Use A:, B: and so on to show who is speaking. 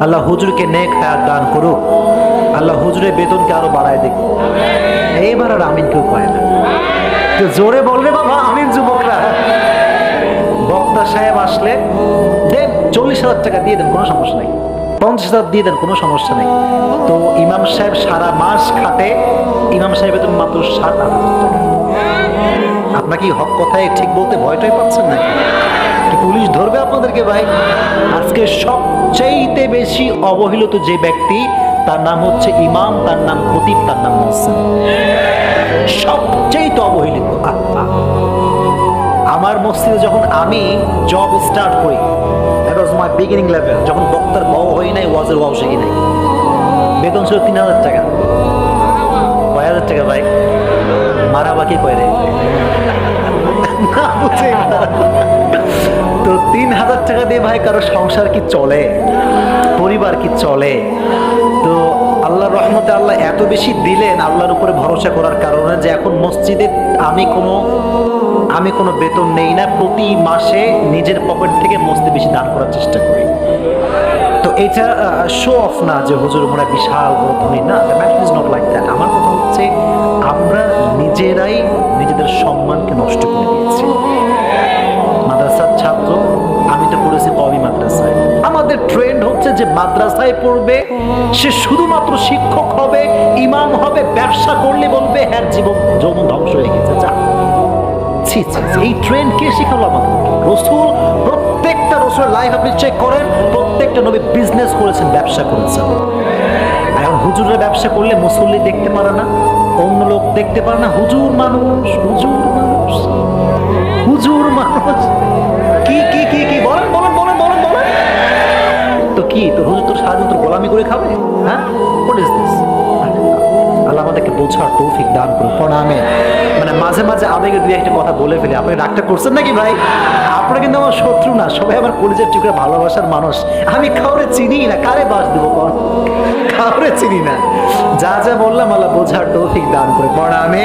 A: আল্লাহ হুজুরকে নেক হায়াত দান করুক, আল্লাহ হুজুরের বেতনকে আরো বাড়ায় দিক। এইবার আর আমিন কেউ কয় না, তো জোরে বলবে বাবা আমিন যুবকরা। বক্তা সাহেব আসলে দেন 40,000 টাকা দিয়ে দেন, কোনো সমস্যা নেই, 50,000 দিয়ে দেন, কোনো সমস্যা নেই। তো ইমাম সাহেব সারা মাস খাটে, ইমাম সাহেবের তো মাত্র 7,000 টাকা। আপনার কি হক কথায় ঠিক বলতে ভয়টাই পাচ্ছেন নাকি? কি পুলিশ ধরবে আপনাদেরকে ভাই? আজকে সবচেয়ে বেশি অবহেলিত যে ব্যক্তি, তার নাম হচ্ছে ইমাম, তার নাম খতিব, তার নাম মুহসিন। সবচেয়ে অবহেলিত। আমার মসজিদে যখন আমি জব স্টার্ট করি, that was my beginning level, যখন বক্তার বউ হই নাই, ওয়াজের ওয়াও শিখি নাই, বেতন ছিল 3,000 টাকা। কয় হাজার টাকা ভাই? মারা বাকি কয় রে না বুঝে তো 3,000 টাকা দিয়ে ভাই কারো সংসার কি চলে? পরিবার কি চলে? তো আল্লাহর রহমতে আল্লাহ এত বেশি দিলেন আল্লাহর উপরে ভরসা করার কারণে, যে এখন মসজিদে আমি কোনো বেতন নেই না, প্রতি মাসে নিজের পকেট থেকে মসজিদে বেশি দান করার চেষ্টা করি। তো এটা শো অফ না যে হুজুর মনে বিশাল বড় ধনী, না, the matter is not like that. আমার কথা হচ্ছে আমরা নিজেরাই নিজেদের সম্মানকে নষ্ট করে দিয়েছি। মাদ্রাসার ছাত্র, আমি তো পড়েছি কওমি মাদ্রাসায়, আমাদের ট্রেন্ড হচ্ছে যে মাদ্রাসায় পড়বে সে শুধুমাত্র শিক্ষক হবে, ইমাম হবে, ব্যবসা করলে বলবে হ্যাঁ জীবন যৌবন ধ্বংস হয়ে গেছে। যা এই ট্রেন্ড কে শিখালো আমাদেরকে? রসুল, প্রত্যেকটা রসুলের লাইফ আপনি চেক করেন, প্রত্যেকটা নবী বিজনেস করেছেন, ব্যবসা করেছেন। এখন হুজুরের ব্যবসা করলে মুসল্লি দেখতে পারে না, অন্য লোক দেখতে পারে না, হুজুর মানুষ, হুজুর মানুষ, হুজুর মানুষ, কি কি কি কি বলেন বলেন বলেন বলেন বলেন। তো কি তো হুজুর তো সারাদিন তো গোলামি করে খাবে? হ্যাঁ, হোয়াট ইজ দিস? আল্লাহ আমাদেরকে বোঝার তৌফিক দান করুন। প্রণামে মানে মাঝে মাঝে আবেগে দুই একটা কথা বলে ফেলি, আপনি রাগটা করছেন নাকি ভাই? আপনারা কিন্তু আমার শত্রু না, সবাই আমার কলিজার টুকরা ভালোবাসার মানুষ। আমি কাউরে চিনি না, কারে বাস দেবো কর? কাউরে চিনি না। যা যা বললাম আল্লাহ বোঝার তৌফিক দান করে। প্রণামে।